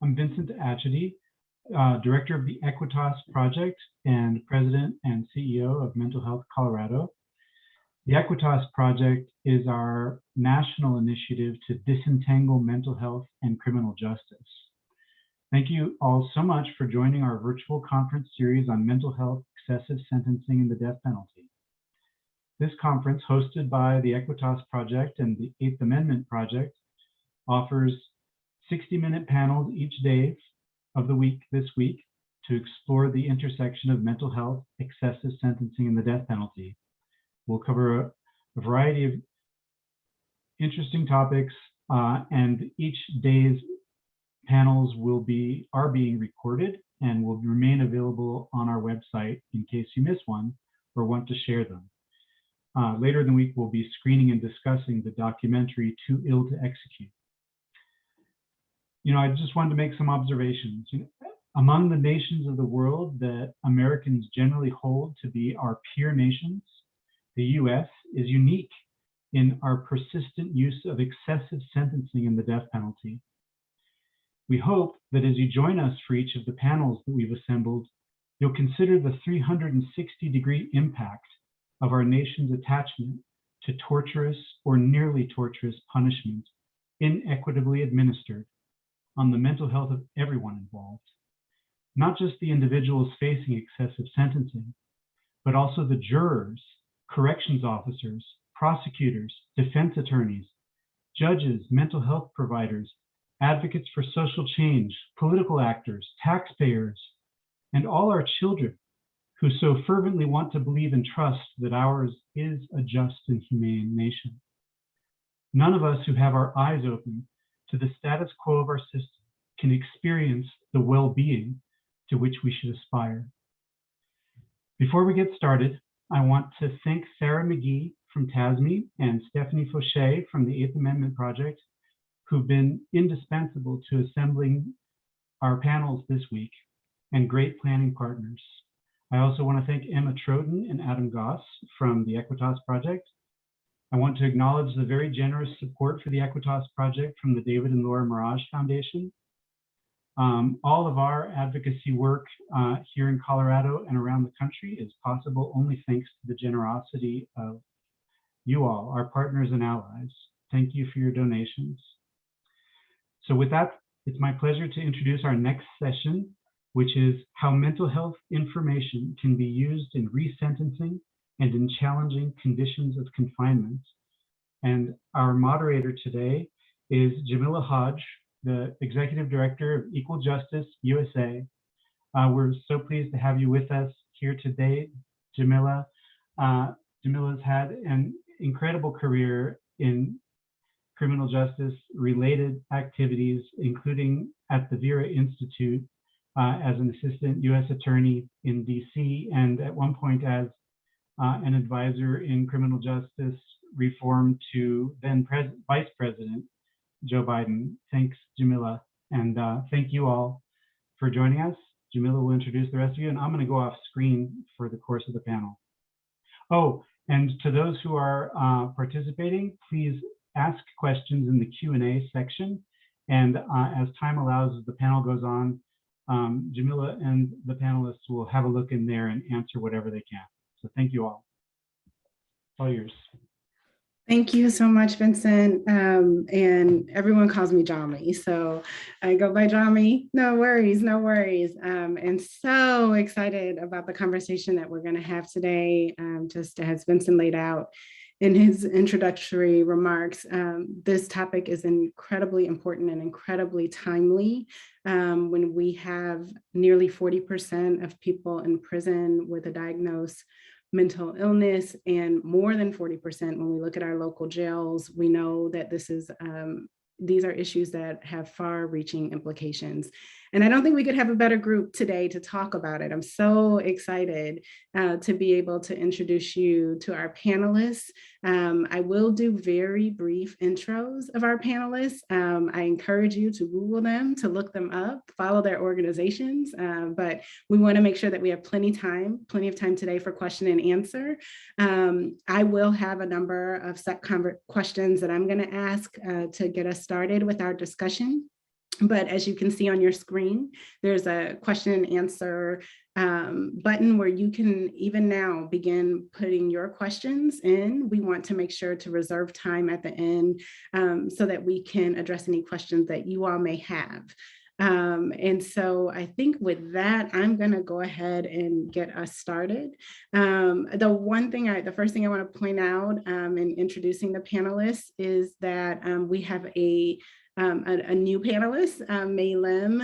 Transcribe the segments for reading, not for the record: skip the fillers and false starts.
I'm Vincent Achety, Director of the Equitas Project and President and CEO of Mental Health Colorado. The Equitas Project is our national initiative to disentangle mental health and criminal justice. Thank you all so much for joining our virtual conference series on mental health, excessive sentencing, and the death penalty. This conference, hosted by the Equitas Project and the Eighth Amendment Project, offers 60-minute panels each day of the week this week to explore the intersection of mental health, excessive sentencing, and the death penalty. We'll cover a variety of interesting topics, and each day's panels are being recorded and will remain available on our website in case you miss one or want to share them. Later in the week, we'll be screening and discussing the documentary Too Ill to Execute. I just wanted to make some observations. Among the nations of the world that Americans generally hold to be our peer nations, the US is unique in our persistent use of excessive sentencing and the death penalty. We hope that as you join us for each of the panels that we've assembled, you'll consider the 360-degree impact of our nation's attachment to torturous or nearly torturous punishment, inequitably administered, on the mental health of everyone involved, not just the individuals facing excessive sentencing, but also the jurors, corrections officers, prosecutors, defense attorneys, judges, mental health providers, advocates for social change, political actors, taxpayers, and all our children who so fervently want to believe and trust that ours is a just and humane nation. None of us who have our eyes open to the status quo of our system can experience the well-being to which we should aspire. Before we get started, I want to thank Sarah McGee from TASME and Stephanie Fauché from the Eighth Amendment Project, who've been indispensable to assembling our panels this week and great planning partners. I also want to thank Emma Troughton and Adam Goss from the Equitas Project. I want to acknowledge the very generous support for the Equitas Project from the David and Laura Mirage Foundation. All of our advocacy work here in Colorado and around the country is possible only thanks to the generosity of you all, our partners and allies. Thank you for your donations. So with that, it's my pleasure to introduce our next session, which is how mental health information can be used in resentencing and in challenging conditions of confinement. And our moderator today is Jamila Hodge, the Executive Director of Equal Justice USA. We're so pleased to have you with us here today, Jamila. Jamila's had an incredible career in criminal justice related activities, including at the Vera Institute as an assistant U.S. attorney in DC, and at one point as an advisor in criminal justice reform to then Vice President Joe Biden. Thanks, Jamila. And thank you all for joining us. Jamila will introduce the rest of you, and I'm going to go off screen for the course of the panel. Oh, and to those who are participating, please ask questions in the Q&A section. And as time allows, as the panel goes on, Jamila and the panelists will have a look in there and answer whatever they can. So thank you all. It's all yours. Thank you so much, Vincent. And everyone calls me Jami, so I go by Jami. No worries, no worries. And so excited about the conversation that we're going to have today. Just as Vincent laid out in his introductory remarks, this topic is incredibly important and incredibly timely when we have nearly 40% of people in prison with a diagnosed mental illness, and more than 40% when we look at our local jails. We know that these are issues that have far-reaching implications. And I don't think we could have a better group today to talk about it. I'm so excited to be able to introduce you to our panelists. I will do very brief intros of our panelists. I encourage you to Google them, to look them up, follow their organizations, but we want to make sure that we have plenty of time today for question and answer. I will have a number of set questions that I'm going to ask to get us started with our discussion. But as you can see on your screen, there's a question and answer button where you can even now begin putting your questions in. We want to make sure to reserve time at the end so that we can address any questions that you all may have. And so I think with that, I'm going to go ahead and get us started. The first thing I want to point out in introducing the panelists is that we have a new panelist, May Lim,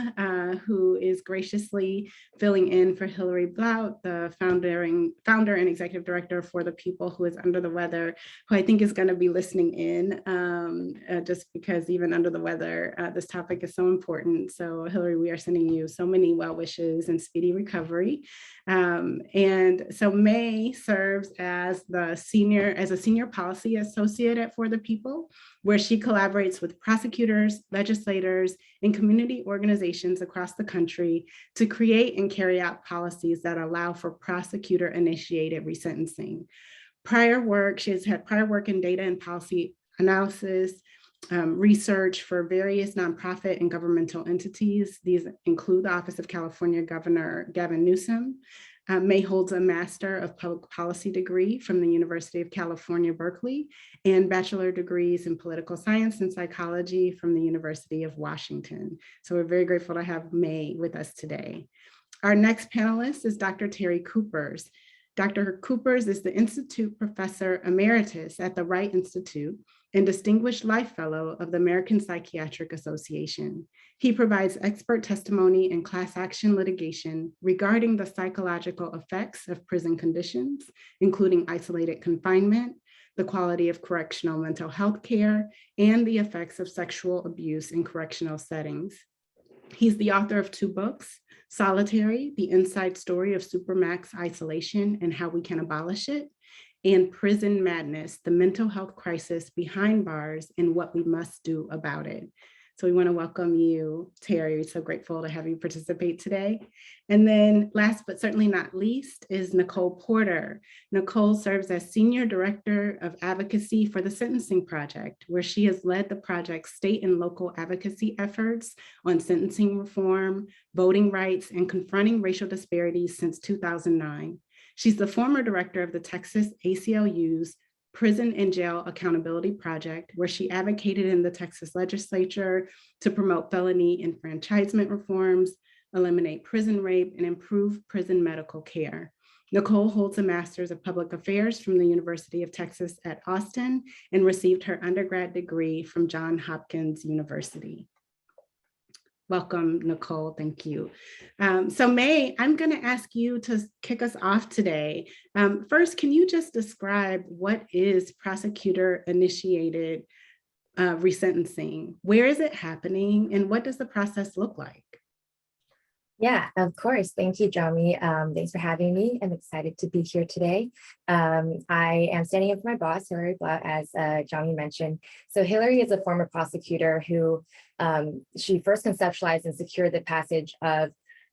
who is graciously filling in for Hillary Blount, the founder and executive director for The People, who is under the weather, who I think is going to be listening in just because even under the weather, this topic is so important. So Hillary, we are sending you so many well wishes and speedy recovery. And so May serves as a senior policy associate at For the People, where she collaborates with prosecutors, legislators, and community organizations across the country to create and carry out policies that allow for prosecutor-initiated resentencing. She has had prior work in data and policy analysis, research for various nonprofit and governmental entities. These include the Office of California Governor Gavin Newsom. May holds a Master of Public Policy degree from the University of California, Berkeley, and bachelor degrees in political science and psychology from the University of Washington. So we're very grateful to have May with us today. Our next panelist is Dr. Terry Coopers. Dr. Coopers is the Institute Professor Emeritus at the Wright Institute and Distinguished Life Fellow of the American Psychiatric Association. He provides expert testimony in class action litigation regarding the psychological effects of prison conditions, including isolated confinement, the quality of correctional mental health care, and the effects of sexual abuse in correctional settings. He's the author of 2 books, Solitary, The Inside Story of Supermax Isolation and How We Can Abolish It, and Prison Madness, The Mental Health Crisis Behind Bars and What We Must Do About It. So we want to welcome you, Terry. We're so grateful to have you participate today. And then last but certainly not least is Nicole Porter. Nicole serves as Senior Director of Advocacy for the Sentencing Project, where she has led the project's state and local advocacy efforts on sentencing reform, voting rights, and confronting racial disparities since 2009. She's the former director of the Texas ACLU's Prison and Jail Accountability Project, where she advocated in the Texas legislature to promote felony enfranchisement reforms, eliminate prison rape, and improve prison medical care. Nicole holds a Master's of Public Affairs from the University of Texas at Austin and received her undergrad degree from Johns Hopkins University. Welcome, Nicole. Thank you. So May, I'm going to ask you to kick us off today. First, can you just describe what is prosecutor-initiated resentencing? Where is it happening, and what does the process look like? Yeah, of course. Thank you, Jami. Thanks for having me. I'm excited to be here today. I am standing in for my boss, Hillary Blount, as Jami mentioned. So Hillary is a former prosecutor who she first conceptualized and secured the passage of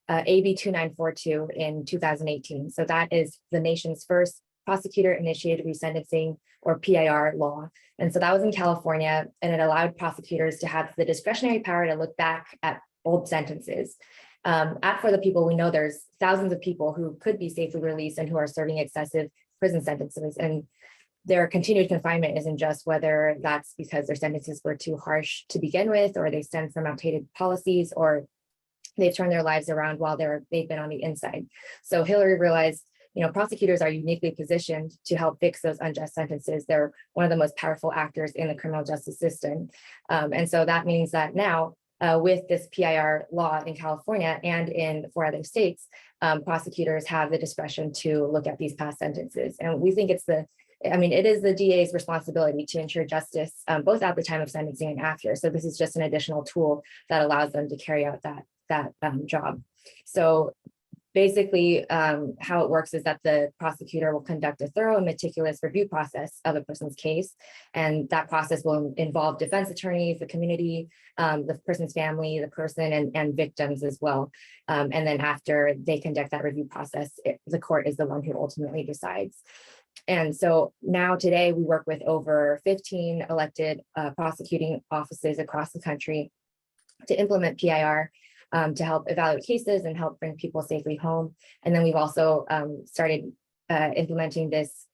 AB 2942 in 2018. So that is the nation's first prosecutor-initiated resentencing, or PIR law. And so that was in California, and it allowed prosecutors to have the discretionary power to look back at old sentences. At For the People, we know there's thousands of people who could be safely released and who are serving excessive prison sentences. And their continued confinement isn't just whether that's because their sentences were too harsh to begin with, or they stem from outdated policies, or they've turned their lives around while they've been on the inside. So Hillary realized, prosecutors are uniquely positioned to help fix those unjust sentences. They're one of the most powerful actors in the criminal justice system. And so that means that now, with this PIR law in California and in 4 other states, prosecutors have the discretion to look at these past sentences. And we think it is the DA's responsibility to ensure justice, both at the time of sentencing and after. So this is just an additional tool that allows them to carry out that job. So basically, how it works is that the prosecutor will conduct a thorough and meticulous review process of a person's case. And that process will involve defense attorneys, the community, the person's family, the person, and victims as well. And then after they conduct that review process, the court is the one who ultimately decides. And so now today we work with over 15 elected prosecuting offices across the country. to implement PIR to help evaluate cases and help bring people safely home. And then we've also started implementing this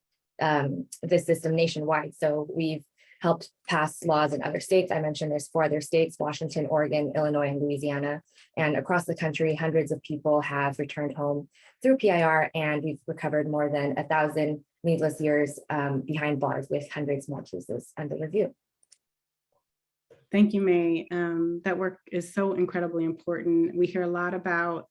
system nationwide. So we've helped pass laws in other states. I mentioned there's 4 other states: Washington, Oregon, Illinois, and Louisiana. And across the country, hundreds of people have returned home through PIR, and we've recovered more than 1,000 needless years behind bars, with hundreds more cases under review. Thank you, May. That work is so incredibly important. We hear a lot about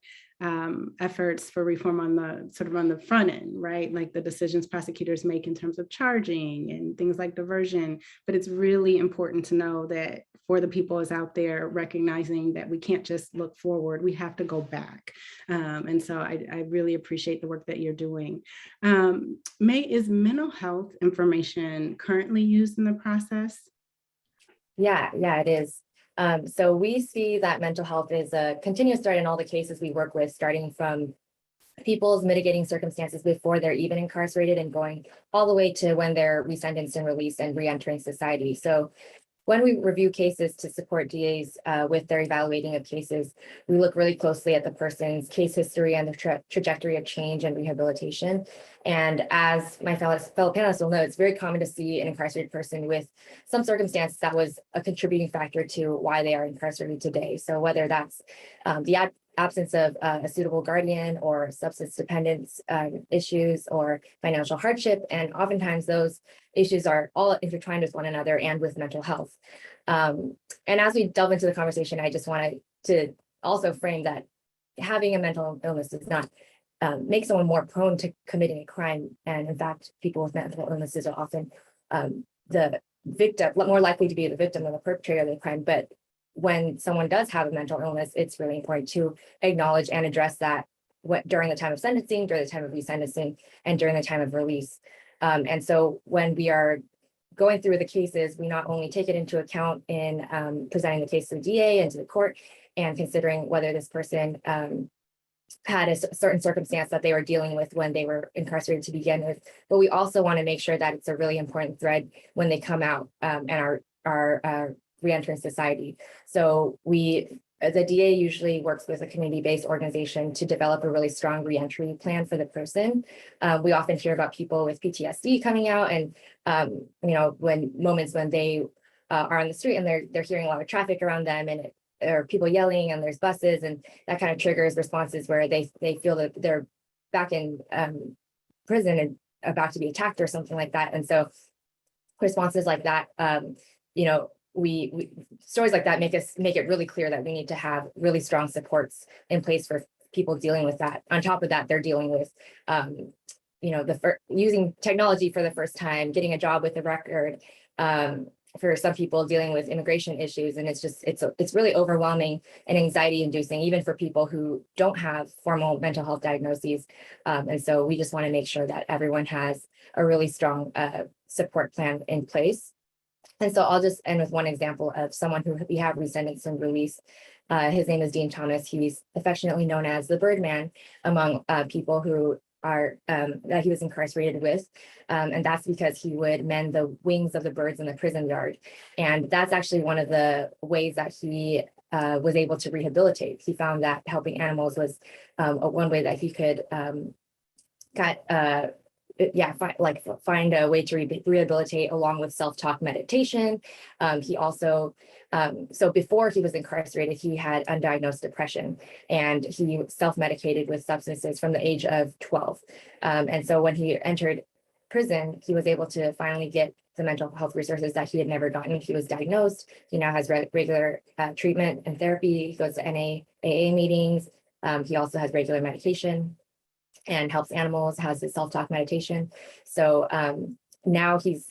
efforts for reform on the front end, right? Like the decisions prosecutors make in terms of charging and things like diversion. But it's really important to know that for the people is out there recognizing that we can't just look forward, we have to go back. And so I really appreciate the work that you're doing. May, is mental health information currently used in the process? Yeah, it is. So we see that mental health is a continuous thread in all the cases we work with, starting from people's mitigating circumstances before they're even incarcerated and going all the way to when they're resentenced and released and reentering society. So when we review cases to support DAs with their evaluating of cases, we look really closely at the person's case history and the trajectory of change and rehabilitation. And as my fellow panelists will know, it's very common to see an incarcerated person with some circumstance that was a contributing factor to why they are incarcerated today. So whether that's the absence of a suitable guardian, or substance dependence issues, or financial hardship. And oftentimes those issues are all intertwined with one another and with mental health. And as we delve into the conversation, I just wanted to also frame that having a mental illness does not make someone more prone to committing a crime. And in fact, people with mental illnesses are often the victim, more likely to be the victim than the perpetrator of the crime. But when someone does have a mental illness, it's really important to acknowledge and address that during the time of sentencing, during the time of resentencing, and during the time of release. And so when we are going through the cases, we not only take it into account in presenting the case to the DA and to the court, and considering whether this person had a certain circumstance that they were dealing with when they were incarcerated to begin with, but we also want to make sure that it's a really important thread when they come out and are reentering society. So the DA usually works with a community-based organization to develop a really strong reentry plan for the person. We often hear about people with PTSD coming out, and moments when they are on the street and they're hearing a lot of traffic around them, and there are people yelling and there's buses, and that kind of triggers responses where they feel that they're back in prison and about to be attacked or something like that. And so responses like that, we stories like that make it really clear that we need to have really strong supports in place for people dealing with that. On top of that, they're dealing with using technology for the first time, getting a job with a record, for some people dealing with immigration issues. And it's really overwhelming and anxiety inducing, even for people who don't have formal mental health diagnoses. And so we just want to make sure that everyone has a really strong support plan in place. And so I'll just end with one example of someone who we have resentenced and released. His name is Dean Thomas. He's affectionately known as the Birdman among people who are that he was incarcerated with. And that's because he would mend the wings of the birds in the prison yard. And that's actually one of the ways that he was able to rehabilitate. He found that helping animals was one way that he could find a way to rehabilitate, along with self-talk meditation. He also, so before he was incarcerated, he had undiagnosed depression, and he self-medicated with substances from the age of 12. And so when he entered prison, he was able to finally get the mental health resources that he had never gotten. He was diagnosed. He now has regular treatment and therapy. He goes to NAAA meetings. He also has regular medication and helps animals, has his self-talk meditation. So now he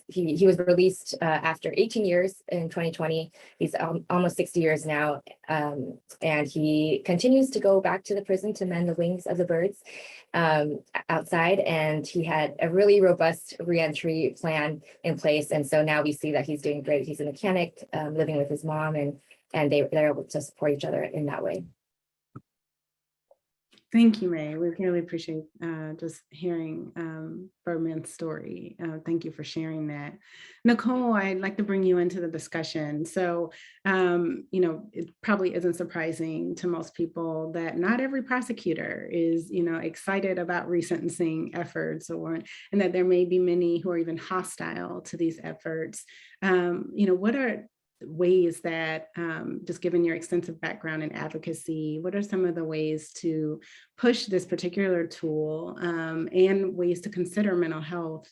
was released after 18 years in 2020. He's almost 60 years now. And he continues to go back to the prison to mend the wings of the birds outside. And he had a really robust reentry plan in place. And so now we see that he's doing great. He's a mechanic, living with his mom, and they're able to support each other in that way. Thank you, May. We really appreciate just hearing Birdman's story. Thank you for sharing that. Nicole, I'd like to bring you into the discussion. So, it probably isn't surprising to most people that not every prosecutor is, excited about resentencing efforts, and that there may be many who are even hostile to these efforts. What are ways that, just given your extensive background in advocacy, what are some of the ways to push this particular tool, and ways to consider mental health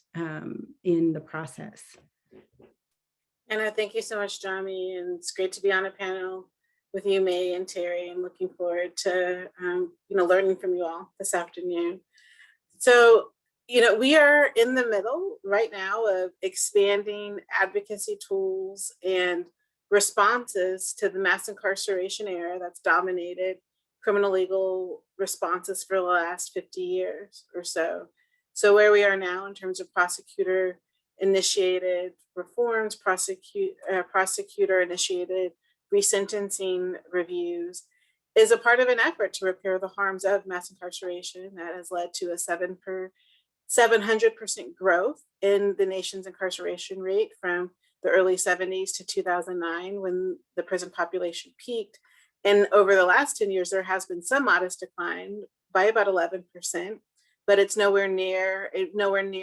in the process? And I thank you so much, Jami, and it's great to be on a panel with you, May and Terry, and looking forward to learning from you all this afternoon. So, we are in the middle right now of expanding advocacy tools and responses to the mass incarceration era that's dominated criminal legal responses for the last 50 years or so. So where we are now in terms of prosecutor initiated reforms, prosecutor initiated resentencing reviews is a part of an effort to repair the harms of mass incarceration that has led to a 700% growth in the nation's incarceration rate from the early 70s to 2009 when the prison population peaked. And over the last 10 years, there has been some modest decline by about 11%, but it nowhere near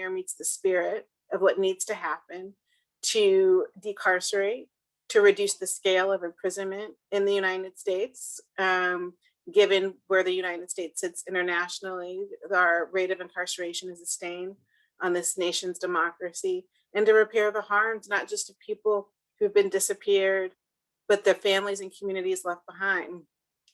meets the spirit of what needs to happen to decarcerate, to reduce the scale of imprisonment in the United States. Given where the United States sits internationally, our rate of incarceration is a stain on this nation's democracy, and to repair the harms, not just of people who've been disappeared, but their families and communities left behind.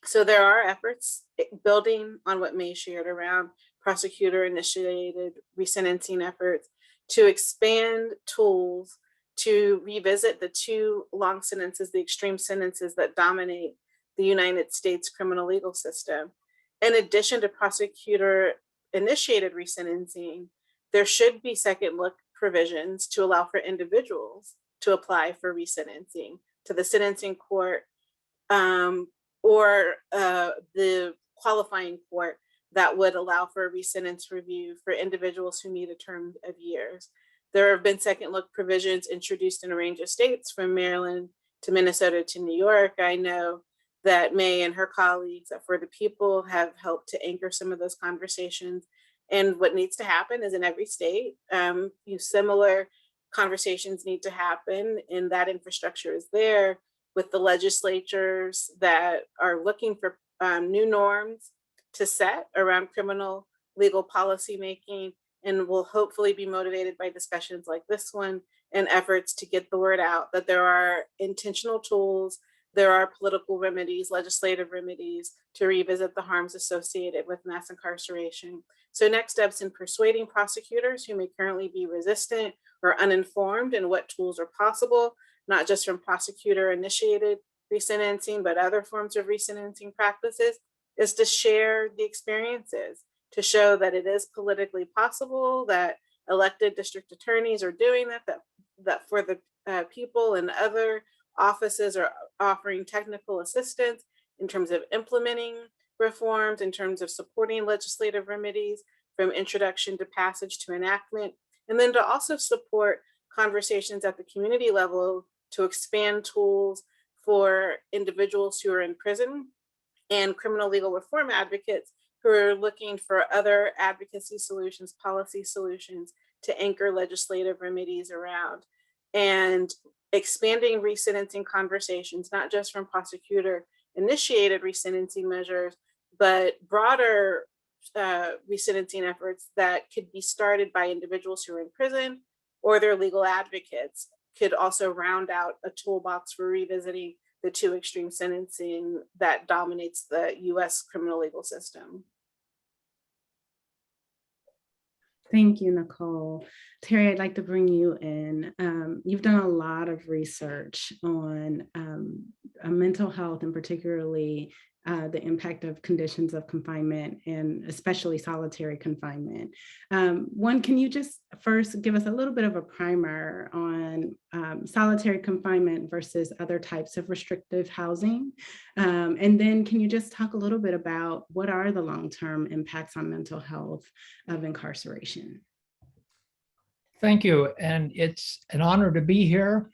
So there are efforts building on what May shared around prosecutor-initiated resentencing efforts to expand tools to revisit the two long sentences, the extreme sentences that dominate the United States criminal legal system. In addition to prosecutor-initiated resentencing, there should be second look provisions to allow for individuals to apply for resentencing to the sentencing court or the qualifying court that would allow for a resentence review for individuals who meet a term of years. There have been second look provisions introduced in a range of states, from Maryland to Minnesota to New York. I know that May and her colleagues at For the People have helped to anchor some of those conversations. And what needs to happen is in every state, similar conversations need to happen, and that infrastructure is there with the legislatures that are looking for new norms to set around criminal legal policy making, and will hopefully be motivated by discussions like this one and efforts to get the word out that there are intentional tools, there are political remedies, legislative remedies to revisit the harms associated with mass incarceration. So next steps in persuading prosecutors who may currently be resistant or uninformed in what tools are possible, not just from prosecutor-initiated resentencing, but other forms of resentencing practices, is to share the experiences, to show that it is politically possible, that elected district attorneys are doing that for the people and other offices are offering technical assistance in terms of implementing reforms, in terms of supporting legislative remedies from introduction to passage to enactment, and then to also support conversations at the community level to expand tools for individuals who are in prison and criminal legal reform advocates who are looking for other advocacy solutions, policy solutions to anchor legislative remedies around. And expanding resentencing conversations, not just from prosecutor-initiated resentencing measures, but broader resentencing efforts that could be started by individuals who are in prison or their legal advocates, could also round out a toolbox for revisiting the two extreme sentencing that dominates the US criminal legal system. Thank you, Nicole. Terry, I'd like to bring you in. You've done a lot of research on mental health, and particularly the impact of conditions of confinement and especially solitary confinement. One, can you just first give us a little bit of a primer on solitary confinement versus other types of restrictive housing? And then can you just talk a little bit about what are the long-term impacts on mental health of incarceration? Thank you. And it's an honor to be here.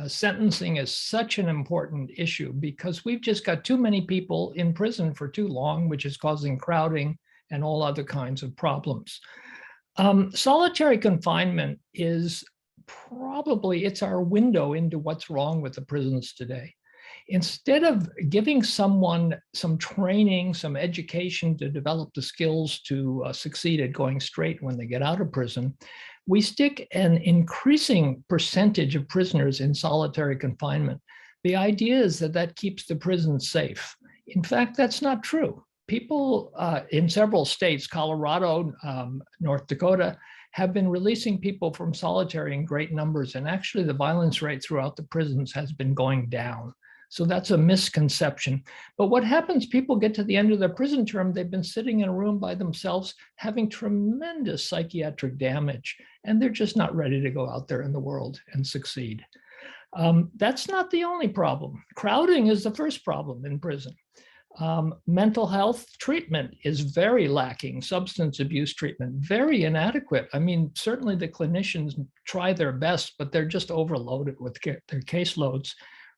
Sentencing is such an important issue because we've just got too many people in prison for too long, which is causing crowding and all other kinds of problems. Solitary confinement is probably, it's our window into what's wrong with the prisons today. Instead of giving someone some training, some education to develop the skills to succeed at going straight when they get out of prison, we stick an increasing percentage of prisoners in solitary confinement. The idea is that that keeps the prison safe. In fact, that's not true. People in several states, Colorado, North Dakota, have been releasing people from solitary in great numbers. And actually the violence rate throughout the prisons has been going down. So that's a misconception. But what happens, people get to the end of their prison term, they've been sitting in a room by themselves, having tremendous psychiatric damage, and they're just not ready to go out there in the world and succeed. That's not the only problem. Crowding is the first problem in prison. Mental health treatment is very lacking. Substance abuse treatment, very inadequate. I mean, certainly the clinicians try their best, but they're just overloaded with their caseloads.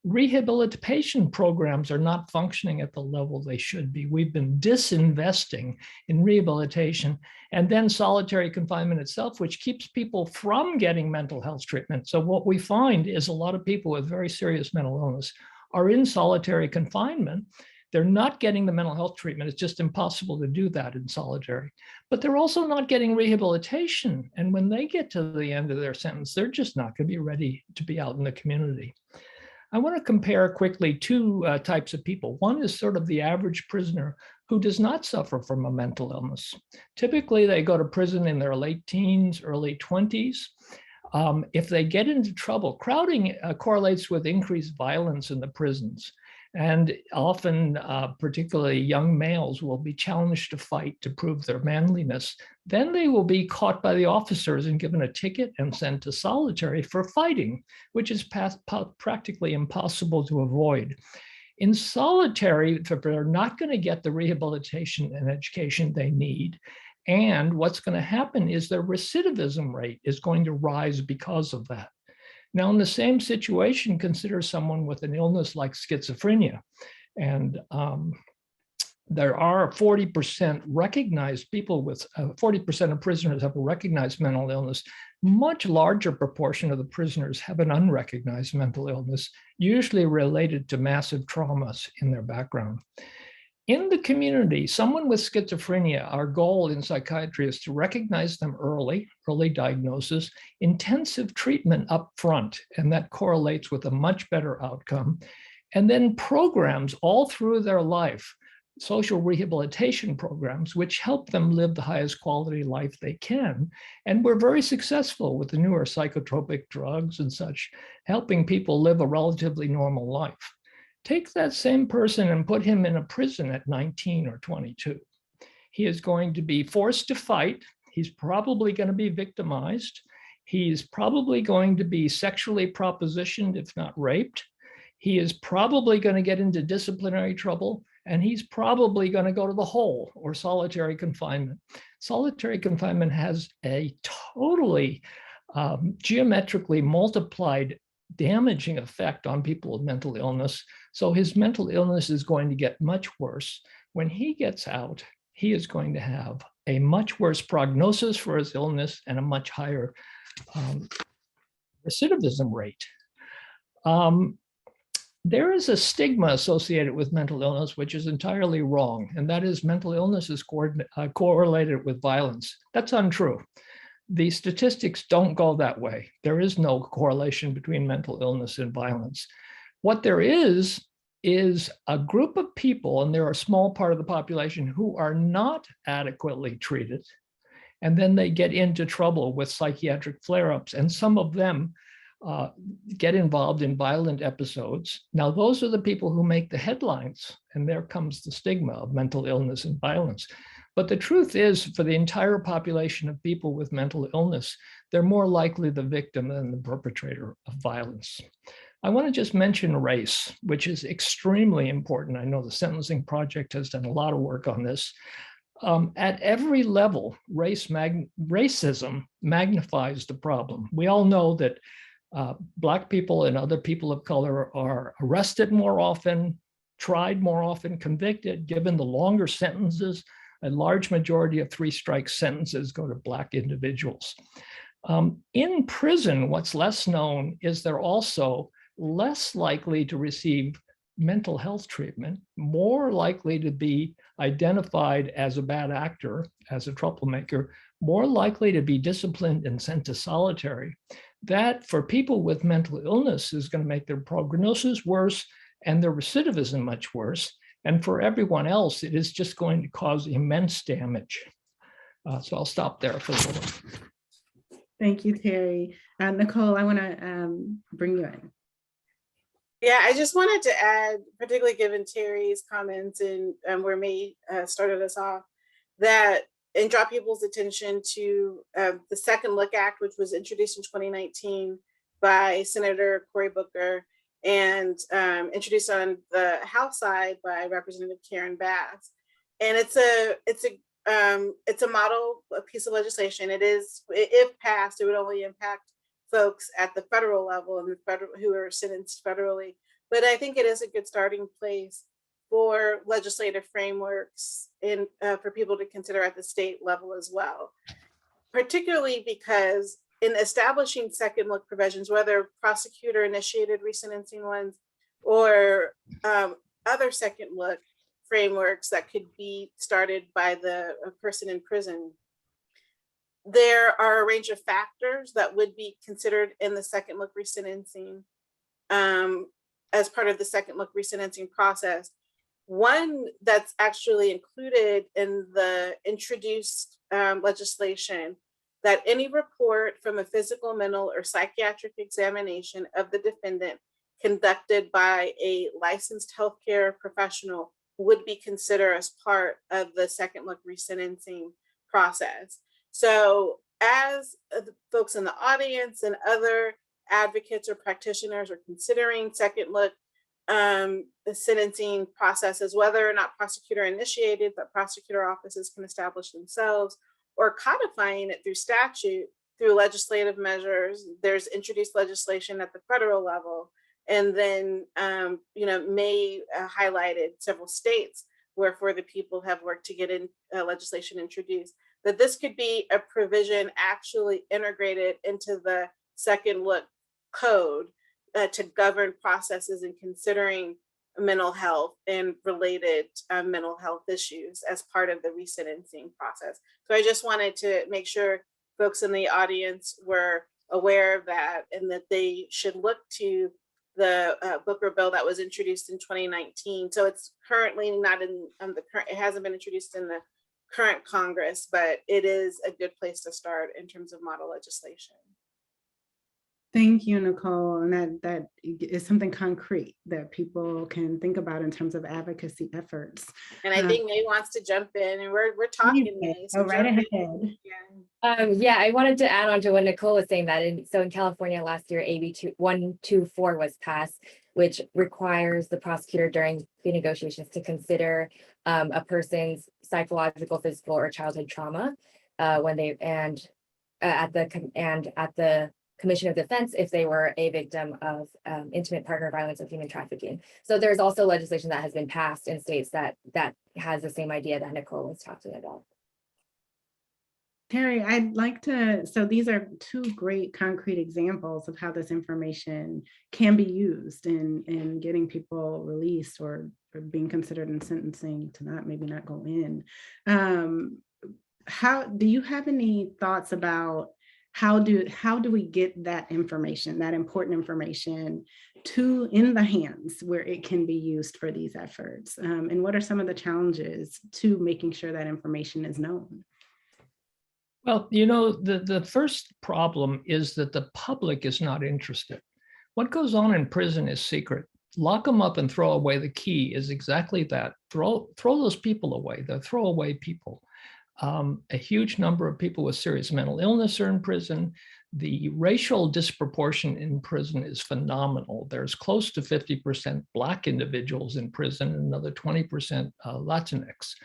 Rehabilitation programs are not functioning at the level they should be. We've been disinvesting in rehabilitation, and then solitary confinement itself, which keeps people from getting mental health treatment. So what we find is a lot of people with very serious mental illness are in solitary confinement. They're not getting the mental health treatment. It's just impossible to do that in solitary. But they're also not getting rehabilitation. And when they get to the end of their sentence, they're just not going to be ready to be out in the community. I want to compare quickly two types of people. One is sort of the average prisoner who does not suffer from a mental illness. Typically, they go to prison in their late teens, early 20s. If they get into trouble, crowding correlates with increased violence in the prisons. And often, particularly young males will be challenged to fight to prove their manliness. Then they will be caught by the officers and given a ticket and sent to solitary for fighting, which is practically impossible to avoid. In solitary, they're not going to get the rehabilitation and education they need. And what's going to happen is their recidivism rate is going to rise because of that. Now, in the same situation, consider someone with an illness like schizophrenia. And there are 40% recognized people with 40% of prisoners have a recognized mental illness. Much larger proportion of the prisoners have an unrecognized mental illness, usually related to massive traumas in their background. In the community, someone with schizophrenia, our goal in psychiatry is to recognize them early diagnosis, intensive treatment up front, and that correlates with a much better outcome. And then programs all through their life, social rehabilitation programs, which help them live the highest quality life they can. And we're very successful with the newer psychotropic drugs and such, helping people live a relatively normal life. Take that same person and put him in a prison at 19 or 22. He is going to be forced to fight. He's probably going to be victimized. He's probably going to be sexually propositioned, if not raped. He is probably going to get into disciplinary trouble, and he's probably going to go to the hole or solitary confinement. Solitary confinement has a totally geometrically multiplied damaging effect on people with mental illness. So his mental illness is going to get much worse. When he gets out, he is going to have a much worse prognosis for his illness and a much higher recidivism rate. There is a stigma associated with mental illness, which is entirely wrong, and that is mental illness is correlated with violence. That's untrue. The statistics don't go that way. There is no correlation between mental illness and violence. What there is a group of people, and they're a small part of the population, who are not adequately treated. And then they get into trouble with psychiatric flare-ups. And some of them get involved in violent episodes. Now, those are the people who make the headlines, and there comes the stigma of mental illness and violence. But the truth is, for the entire population of people with mental illness, they're more likely the victim than the perpetrator of violence. I want to just mention race, which is extremely important. I know the Sentencing Project has done a lot of work on this. At every level, racism magnifies the problem. We all know that Black people and other people of color are arrested more often, tried more often, convicted, given the longer sentences. A large majority of 3-strike sentences go to Black individuals. In prison, what's less known is they're also less likely to receive mental health treatment, more likely to be identified as a bad actor, as a troublemaker, more likely to be disciplined and sent to solitary. That, for people with mental illness, is going to make their prognosis worse and their recidivism much worse. And for everyone else, it is just going to cause immense damage. So I'll stop there for the moment. Thank you, Terry. Nicole, I want to bring you in. Yeah, I just wanted to add, particularly given Terry's comments and where May started us off, that and draw people's attention to the Second Look Act, which was introduced in 2019 by Senator Cory Booker and introduced on the House side by Representative Karen Bass. And it's a model, a piece of legislation. It is, if passed, it would only impact folks at the federal level and the federal who are sentenced federally. But I think it is a good starting place for legislative frameworks and for people to consider at the state level as well, particularly because in establishing second look provisions, whether prosecutor initiated resentencing ones or other second look frameworks that could be started by the person in prison, there are a range of factors that would be considered in the second look resentencing as part of the second look resentencing process. One that's actually included in the introduced legislation, that any report from a physical, mental, or psychiatric examination of the defendant conducted by a licensed healthcare professional would be considered as part of the second look resentencing process. So as the folks in the audience and other advocates or practitioners are considering second look the sentencing processes, whether or not prosecutor initiated, but prosecutor offices can establish themselves, or codifying it through statute, through legislative measures. There's introduced legislation at the federal level, and then May highlighted several states where For the People have worked to get in legislation introduced, that this could be a provision actually integrated into the second look code to govern processes and considering mental health and related mental health issues as part of the resentencing process. So I just wanted to make sure folks in the audience were aware of that, and that they should look to the Booker bill that was introduced in 2019. So it's currently not in the current, it hasn't been introduced in the current Congress, but it is a good place to start in terms of model legislation. Thank you, Nicole. And that is something concrete that people can think about in terms of advocacy efforts. And I think May wants to jump in, and we're talking, May. So right ahead. Yeah, I wanted to add on to what Nicole was saying, that in California last year, AB 124 was passed, which requires the prosecutor during plea negotiations to consider a person's psychological, physical, or childhood trauma when they at the Commission of Defense if they were a victim of intimate partner violence or human trafficking. So there's also legislation that has been passed in states that has the same idea that Nicole was talking about. Terry, I'd like to, so these are two great concrete examples of how this information can be used in getting people released or being considered in sentencing to maybe not go in. How do you have any thoughts about how do we get that information, that important information, in the hands where it can be used for these efforts? And what are some of the challenges to making sure that information is known? Well, you know, the first problem is that the public is not interested. What goes on in prison is secret. Lock them up and throw away the key is exactly that. Throw those people away. They're throwaway people. A huge number of people with serious mental illness are in prison. The racial disproportion in prison is phenomenal. There's close to 50% Black individuals in prison, and another 20% Latinx.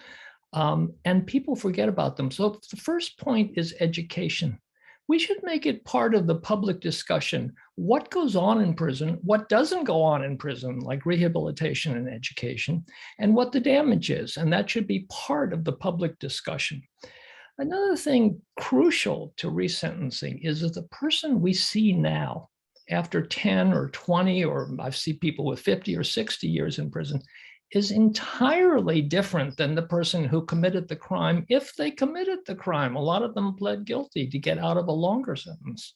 And people forget about them. So the first point is education. We should make it part of the public discussion. What goes on in prison, what doesn't go on in prison, like rehabilitation and education, and what the damage is. And that should be part of the public discussion. Another thing crucial to resentencing is that the person we see now, after 10 or 20, or I've seen people with 50 or 60 years in prison, is entirely different than the person who committed the crime, if they committed the crime. A lot of them pled guilty to get out of a longer sentence.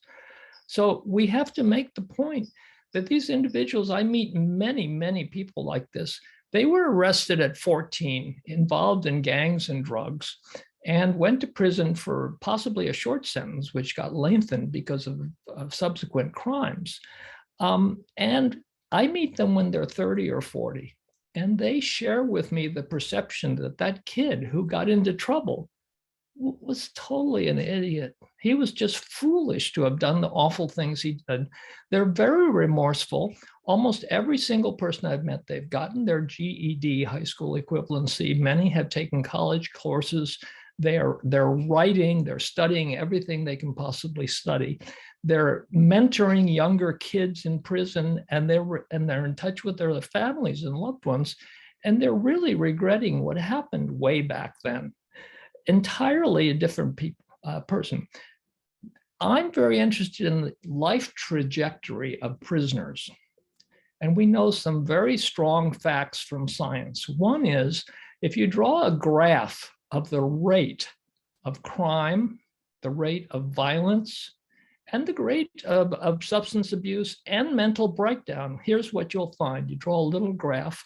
So we have to make the point that these individuals, I meet many, many people like this, they were arrested at 14, involved in gangs and drugs, and went to prison for possibly a short sentence, which got lengthened because of subsequent crimes. And I meet them when they're 30 or 40. And they share with me the perception that that kid who got into trouble was totally an idiot. He was just foolish to have done the awful things he did. They're very remorseful. Almost every single person I've met, they've gotten their GED, high school equivalency. Many have taken college courses. They're writing, they're studying everything they can possibly study. They're mentoring younger kids in prison, and they're in touch with their families and loved ones, and they're really regretting what happened way back then. Entirely a different person. I'm very interested in the life trajectory of prisoners, and we know some very strong facts from science. One is, if you draw a graph of the rate of crime, the rate of violence, and the rate of substance abuse and mental breakdown, here's what you'll find. You draw a little graph.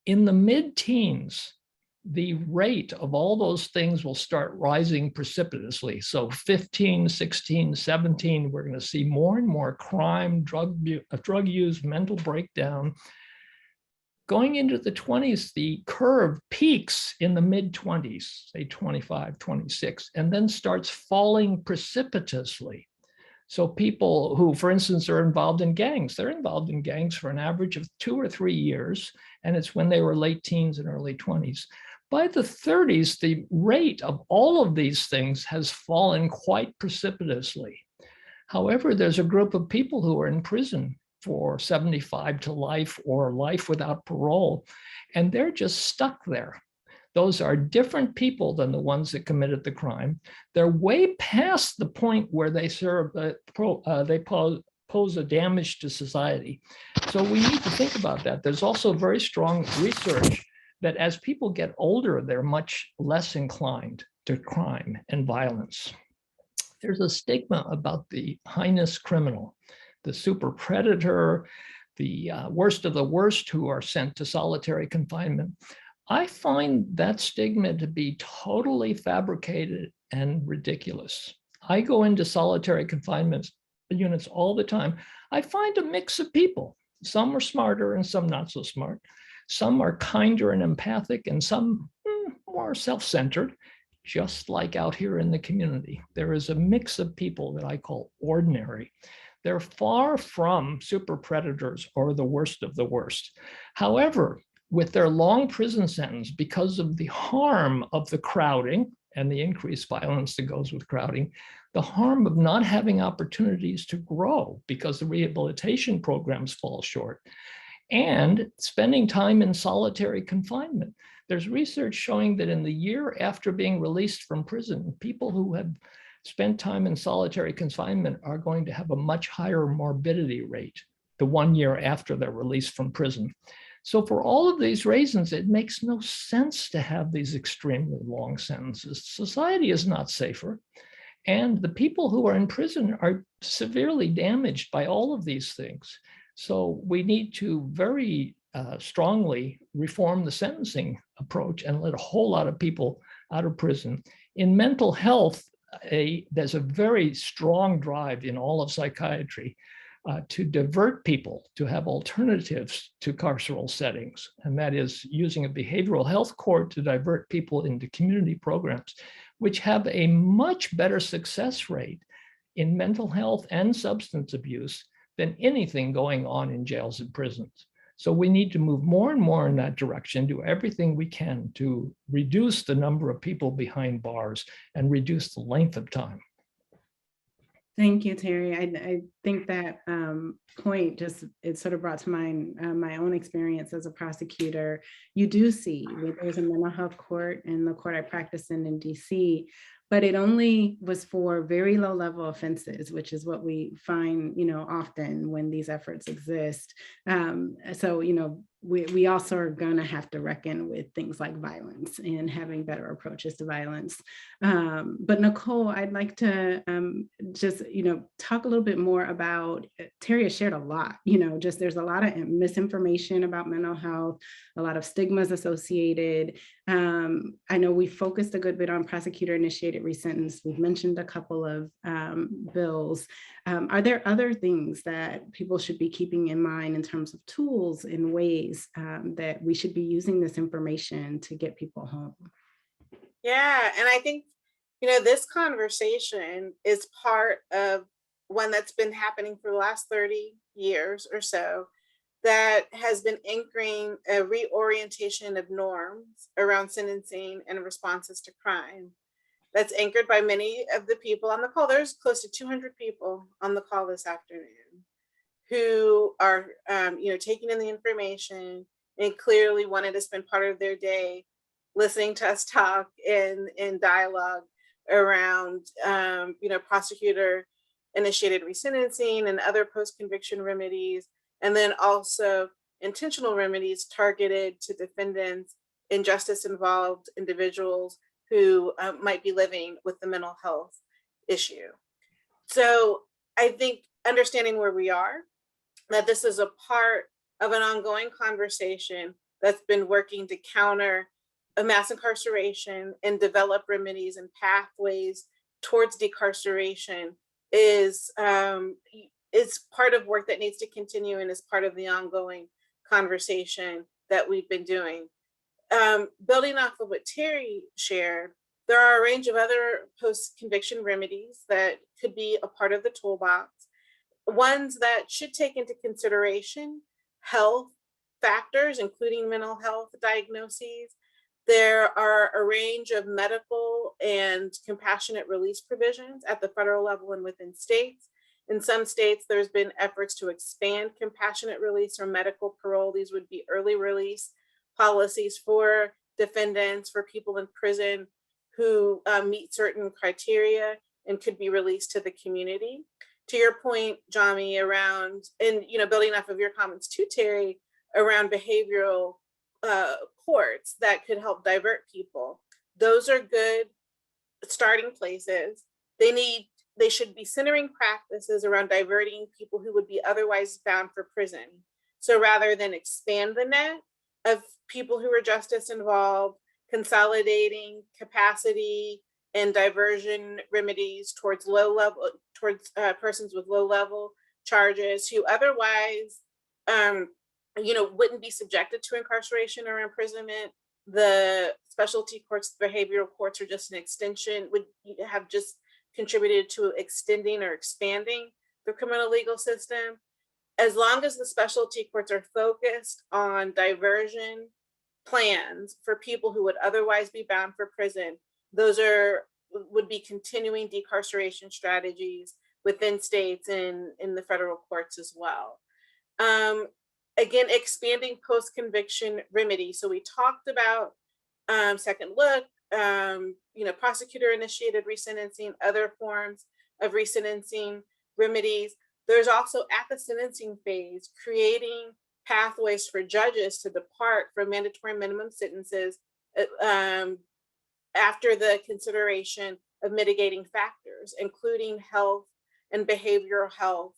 In the mid-teens, the rate of all those things will start rising precipitously. So 15, 16, 17, we're going to see more and more crime, drug use, mental breakdown. Going into the 20s, the curve peaks in the mid-20s, say 25, 26, and then starts falling precipitously. So people who, for instance, are involved in gangs, they're involved in gangs for an average of 2 or 3 years, and it's when they were late teens and early 20s. By the 30s, the rate of all of these things has fallen quite precipitously. However, there's a group of people who are in prison for 75 to life or life without parole, and they're just stuck there. Those are different people than the ones that committed the crime. They're way past the point where they pose a damage to society. So we need to think about that. There's also very strong research that as people get older, they're much less inclined to crime and violence. There's a stigma about the heinous criminal, the super predator, the worst of the worst who are sent to solitary confinement. I find that stigma to be totally fabricated and ridiculous. I go into solitary confinement units all the time. I find a mix of people. Some are smarter and some not so smart. Some are kinder and empathic, and some more self-centered, just like out here in the community. There is a mix of people that I call ordinary. They're far from super predators or the worst of the worst. However, with their long prison sentence, because of the harm of the crowding and the increased violence that goes with crowding, the harm of not having opportunities to grow because the rehabilitation programs fall short, and spending time in solitary confinement. There's research showing that in the year after being released from prison, people who have spent time in solitary confinement are going to have a much higher morbidity rate the 1 year after they're released from prison. So for all of these reasons, it makes no sense to have these extremely long sentences. Society is not safer. And the people who are in prison are severely damaged by all of these things. So we need to very strongly reform the sentencing approach and let a whole lot of people out of prison. In mental health, there's a very strong drive in all of psychiatry to divert people to have alternatives to carceral settings. And that is using a behavioral health court to divert people into community programs, which have a much better success rate in mental health and substance abuse than anything going on in jails and prisons. So we need to move more and more in that direction, do everything we can to reduce the number of people behind bars and reduce the length of time. Thank you, Terry. I think that point just, it sort of brought to mind my own experience as a prosecutor. You do see, there's a mental health court in the court I practice in DC, but it only was for very low level offenses, which is what we find, often when these efforts exist. So, we also are going to have to reckon with things like violence and having better approaches to violence. But Nicole, I'd like to just, talk a little bit more about, Terry has shared a lot, just there's a lot of misinformation about mental health, a lot of stigmas associated. I know we focused a good bit on prosecutor initiated resentence. We've mentioned a couple of bills. Are there other things that people should be keeping in mind in terms of tools and ways that we should be using this information to get people home? Yeah, and I think, this conversation is part of one that's been happening for the last 30 years or so, that has been anchoring a reorientation of norms around sentencing and responses to crime. That's anchored by many of the people on the call. There's close to 200 people on the call this afternoon who are, taking in the information and clearly wanted to spend part of their day listening to us talk in dialogue around, prosecutor initiated resentencing and other post-conviction remedies, and then also intentional remedies targeted to defendants and justice-involved individuals who might be living with the mental health issue. So I think understanding where we are, that this is a part of an ongoing conversation that's been working to counter a mass incarceration and develop remedies and pathways towards decarceration is part of work that needs to continue and is part of the ongoing conversation that we've been doing. Building off of what Terry shared, there are a range of other post-conviction remedies that could be a part of the toolbox. Ones that should take into consideration health factors, including mental health diagnoses. There are a range of medical and compassionate release provisions at the federal level and within states. In some states, there's been efforts to expand compassionate release or medical parole. These would be early release policies for defendants, for people in prison who meet certain criteria and could be released to the community. To your point, Jami, around, and building off of your comments too, Terry, around behavioral courts that could help divert people. Those are good starting places. They should be centering practices around diverting people who would be otherwise bound for prison. So rather than expand the net of people who are justice involved, consolidating capacity and diversion remedies towards persons with low level charges who otherwise wouldn't be subjected to incarceration or imprisonment. The specialty courts, behavioral courts are just an extension, would have just contributed to extending or expanding the criminal legal system. As long as the specialty courts are focused on diversion plans for people who would otherwise be bound for prison, those would be continuing decarceration strategies within states and in the federal courts as well. Again, expanding post-conviction remedies. So we talked about second look, prosecutor-initiated resentencing, other forms of resentencing remedies. There's also at the sentencing phase, creating pathways for judges to depart from mandatory minimum sentences after the consideration of mitigating factors, including health and behavioral health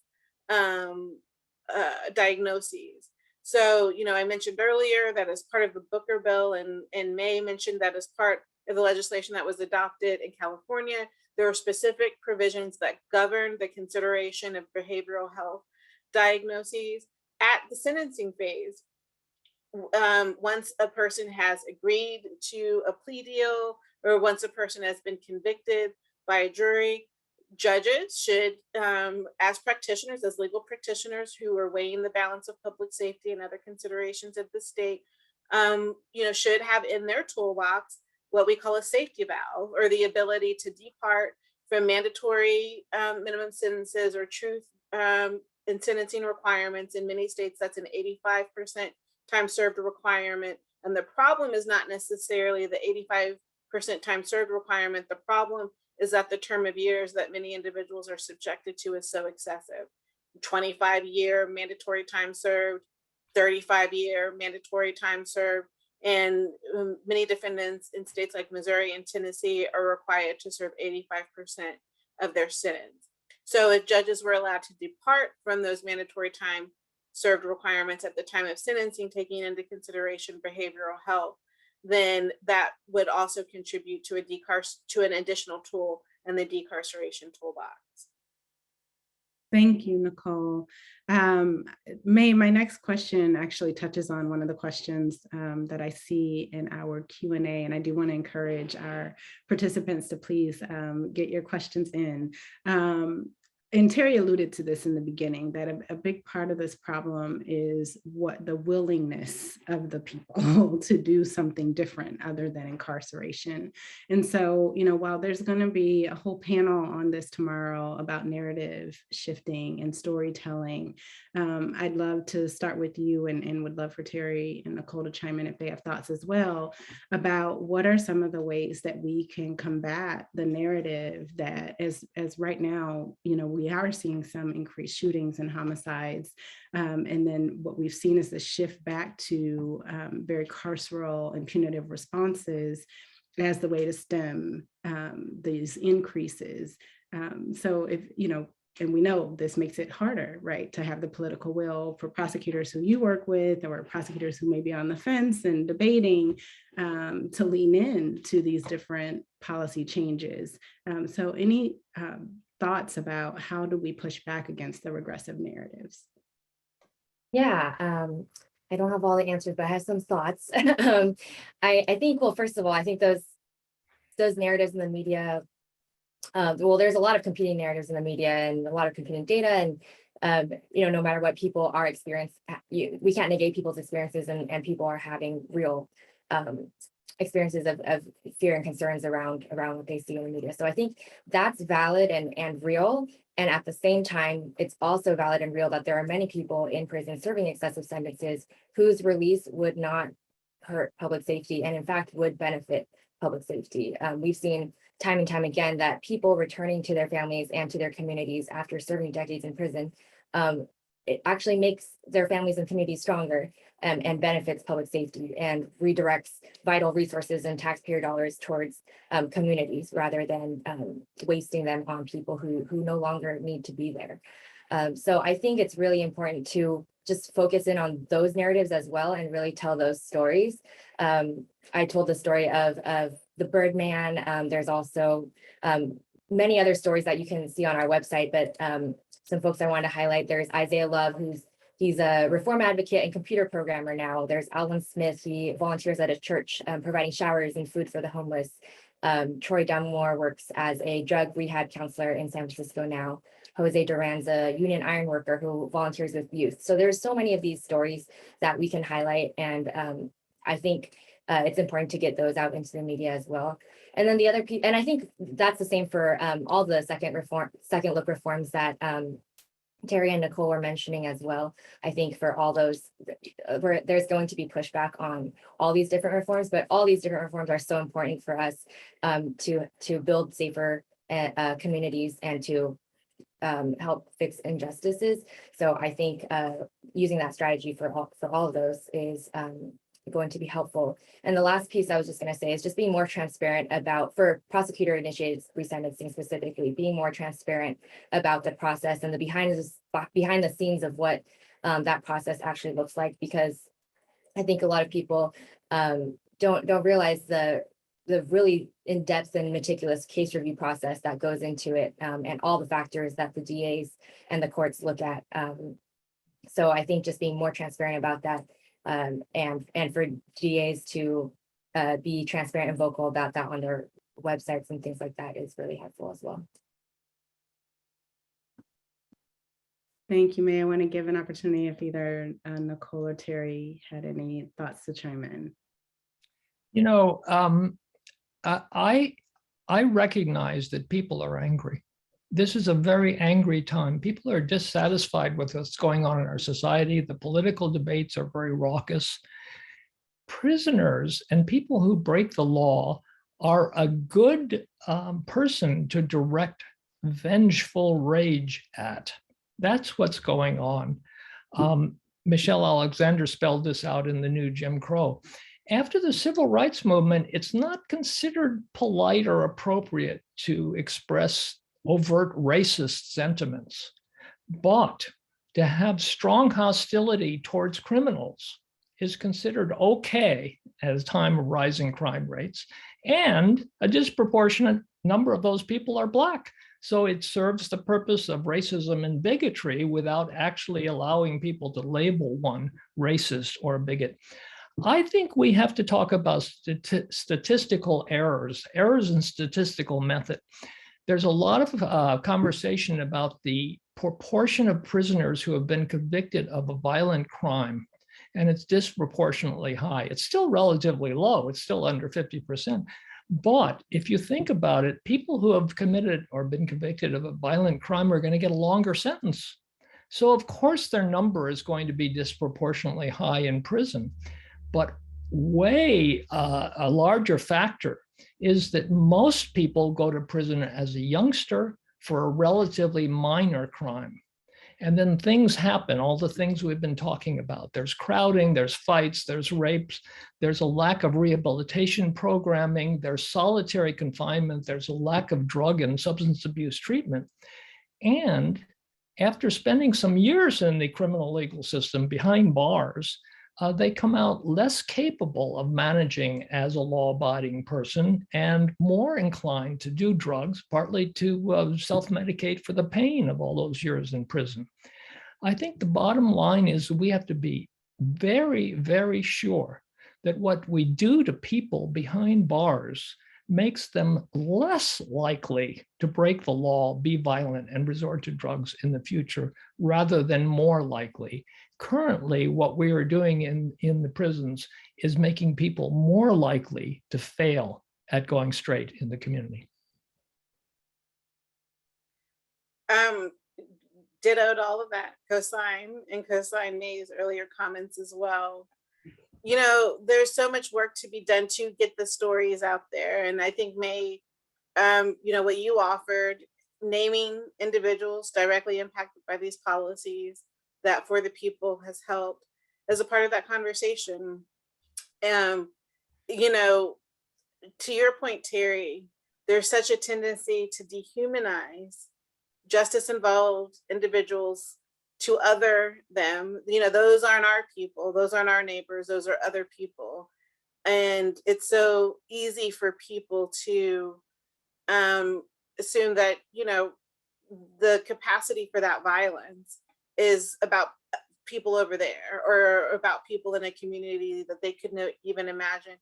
diagnoses. So, I mentioned earlier that as part of the Booker bill, and May mentioned that as part the legislation that was adopted in California, there are specific provisions that govern the consideration of behavioral health diagnoses at the sentencing phase. Once a person has agreed to a plea deal, or once a person has been convicted by a jury, judges should, as practitioners, as legal practitioners who are weighing the balance of public safety and other considerations of the state, should have in their toolbox what we call a safety valve, or the ability to depart from mandatory minimum sentences or truth in sentencing requirements. In many states, that's an 85% time served requirement. And the problem is not necessarily the 85% time served requirement. The problem is that the term of years that many individuals are subjected to is so excessive. 25-year mandatory time served, 35-year mandatory time served, and many defendants in states like Missouri and Tennessee are required to serve 85% of their sentence. So if judges were allowed to depart from those mandatory time served requirements at the time of sentencing, taking into consideration behavioral health, then that would also contribute to an additional tool in the decarceration toolbox. Thank you, Nicole. My next question actually touches on one of the questions that I see in our Q&A, and I do want to encourage our participants to please get your questions in. And Terry alluded to this in the beginning, that a big part of this problem is what the willingness of the people to do something different other than incarceration. And so, while there's going to be a whole panel on this tomorrow about narrative shifting and storytelling, I'd love to start with you, and would love for Terry and Nicole to chime in if they have thoughts as well about what are some of the ways that we can combat the narrative that as right now, we are seeing some increased shootings and homicides. And then what we've seen is the shift back to very carceral and punitive responses as the way to stem these increases. So if, and we know this makes it harder, right, to have the political will for prosecutors who you work with, or prosecutors who may be on the fence and debating, to lean in to these different policy changes. So any thoughts about how do we push back against the regressive narratives? Yeah, I don't have all the answers, but I have some thoughts. I think, well, first of all, I think those narratives in the media, well, there's a lot of competing narratives in the media and a lot of competing data, and no matter what people are experiencing, we can't negate people's experiences, and people are having real experiences of fear and concerns around what they see in the media. So I think that's valid and real. And at the same time, it's also valid and real that there are many people in prison serving excessive sentences whose release would not hurt public safety, and in fact would benefit public safety. We've seen time and time again that people returning to their families and to their communities after serving decades in prison, it actually makes their families and communities stronger, and benefits public safety and redirects vital resources and taxpayer dollars towards communities rather than wasting them on people who no longer need to be there. So I think it's really important to just focus in on those narratives as well and really tell those stories. I told the story of the Birdman. There's also many other stories that you can see on our website, but some folks I wanted to highlight. There's Isaiah Love, he's a reform advocate and computer programmer now. There's Alvin Smith, he volunteers at a church providing showers and food for the homeless. Troy Dunmore works as a drug rehab counselor in San Francisco now. Jose Duran's a union iron worker who volunteers with youth. So there's so many of these stories that we can highlight, and I think it's important to get those out into the media as well. And then the other piece, and I think that's the same for all the second look reforms that Terry and Nicole were mentioning as well. I think for all those, where there's going to be pushback on all these different reforms, but all these different reforms are so important for us to build safer communities and to help fix injustices. So I think using that strategy for all of those is going to be helpful. And the last piece I was just going to say is just being more transparent about, for prosecutor initiated resentencing specifically, being more transparent about the process and the behind the scenes of what that process actually looks like, because I think a lot of people don't realize the the really in-depth and meticulous case review process that goes into it, and all the factors that the DAs and the courts look at. So I think just being more transparent about that, and for DAs to be transparent and vocal about that on their websites and things like that is really helpful as well. Thank you, May. I want to give an opportunity if either Nicole or Terry had any thoughts to chime in. You know, I recognize that people are angry. This is a very angry time. People are dissatisfied with what's going on in our society. The political debates are very raucous. Prisoners and people who break the law are a good person to direct vengeful rage at. That's what's going on. Michelle Alexander spelled this out in the new Jim Crow. After the civil rights movement, it's not considered polite or appropriate to express overt racist sentiments, but to have strong hostility towards criminals is considered okay at a time of rising crime rates, and a disproportionate number of those people are Black. So it serves the purpose of racism and bigotry without actually allowing people to label one racist or a bigot. I think we have to talk about statistical errors in statistical method. There's a lot of conversation about the proportion of prisoners who have been convicted of a violent crime, and it's disproportionately high. It's still relatively low. It's still under 50%. But if you think about it, people who have committed or been convicted of a violent crime are going to get a longer sentence. So of course their number is going to be disproportionately high in prison. But way a larger factor is that most people go to prison as a youngster for a relatively minor crime. And then things happen, all the things we've been talking about. There's crowding, there's fights, there's rapes, there's a lack of rehabilitation programming, there's solitary confinement, there's a lack of drug and substance abuse treatment. And after spending some years in the criminal legal system behind bars, they come out less capable of managing as a law-abiding person and more inclined to do drugs, partly to self-medicate for the pain of all those years in prison. I think the bottom line is we have to be very, very sure that what we do to people behind bars makes them less likely to break the law, be violent, and resort to drugs in the future, rather than more likely. Currently, what we are doing in the prisons is making people more likely to fail at going straight in the community. Dittoed all of that, co-sign May's earlier comments as well. You know, there's so much work to be done to get the stories out there. And I think May, you know, what you offered, naming individuals directly impacted by these policies that for the people has helped as a part of that conversation. You know, to your point, Terry, there's such a tendency to dehumanize justice-involved individuals to other them. You know, those aren't our people, those aren't our neighbors, those are other people. And it's so easy for people to assume that, you know, the capacity for that violence is about people over there or about people in a community that they couldn't even imagine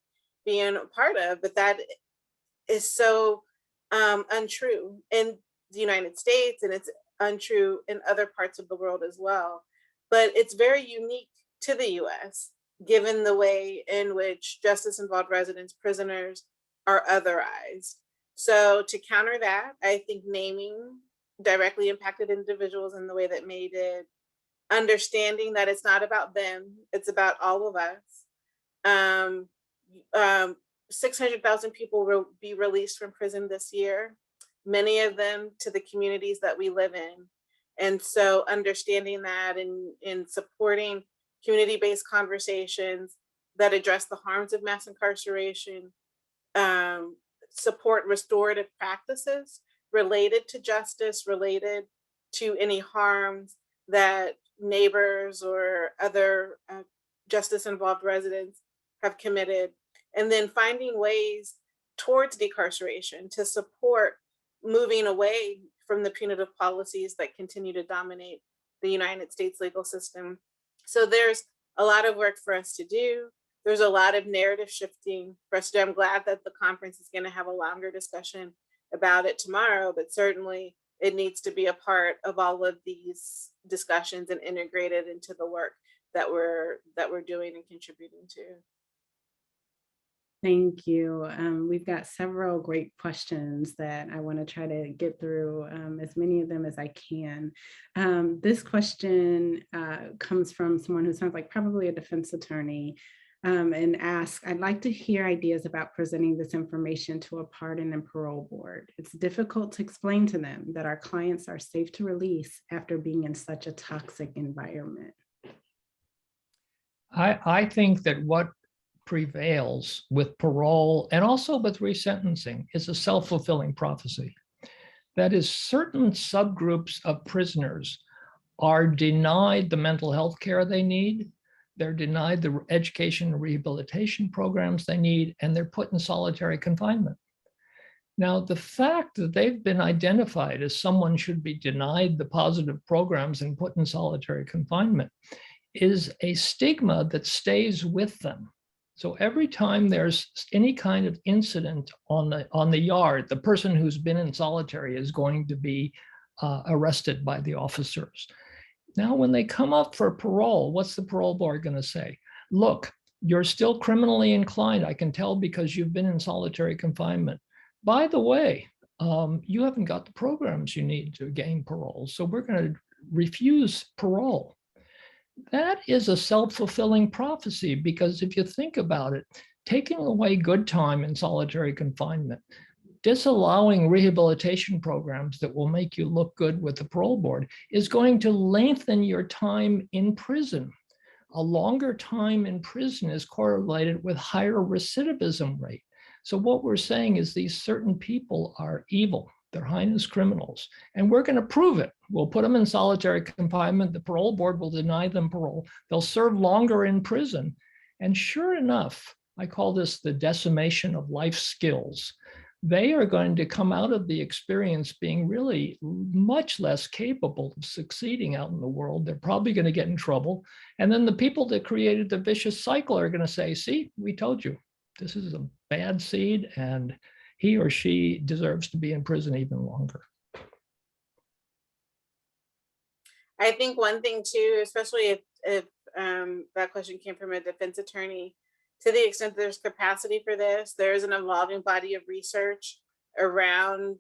being a part of. But that is so untrue in the United States, and it's untrue in other parts of the world as well. But it's very unique to the US, given the way in which justice-involved residents, prisoners are otherized. So to counter that, I think naming directly impacted individuals in the way that May did, understanding that it's not about them, it's about all of us. 600,000 people will be released from prison this year, many of them to the communities that we live in. And so understanding that and supporting community-based conversations that address the harms of mass incarceration, support restorative practices related to justice, related to any harms that neighbors or other justice-involved residents have committed. And then finding ways towards decarceration to support moving away from the punitive policies that continue to dominate the United States legal system. So there's a lot of work for us to do. There's a lot of narrative shifting for us to do. I'm glad that the conference is going to have a longer discussion about it tomorrow, but certainly it needs to be a part of all of these discussions and integrated into the work that we're doing and contributing to. Thank you. We've got several great questions that I want to try to get through, as many of them as I can. This question comes from someone who sounds like probably a defense attorney, and asks, I'd like to hear ideas about presenting this information to a pardon and parole board. It's difficult to explain to them that our clients are safe to release after being in such a toxic environment. I think that what prevails with parole and also with resentencing is a self-fulfilling prophecy. That is, certain subgroups of prisoners are denied the mental health care they need, they're denied the education and rehabilitation programs they need, and they're put in solitary confinement. Now, the fact that they've been identified as someone should be denied the positive programs and put in solitary confinement is a stigma that stays with them. So every time there's any kind of incident on the yard, the person who's been in solitary is going to be arrested by the officers. Now, when they come up for parole, what's the parole board going to say? Look, you're still criminally inclined. I can tell because you've been in solitary confinement. By the way, you haven't got the programs you need to gain parole, so we're going to refuse parole. That is a self-fulfilling prophecy, because if you think about it, taking away good time in solitary confinement, disallowing rehabilitation programs that will make you look good with the parole board is going to lengthen your time in prison. A longer time in prison is correlated with higher recidivism rate. So what we're saying is these certain people are evil. They're heinous criminals, and we're going to prove it. We'll put them in solitary confinement. The parole board will deny them parole. They'll serve longer in prison. And sure enough, I call this the decimation of life skills. They are going to come out of the experience being really much less capable of succeeding out in the world. They're probably going to get in trouble. And then the people that created the vicious cycle are going to say, see, we told you, this is a bad seed, and he or she deserves to be in prison even longer. I think one thing too, especially if that question came from a defense attorney, to the extent there's capacity for this, there is an evolving body of research around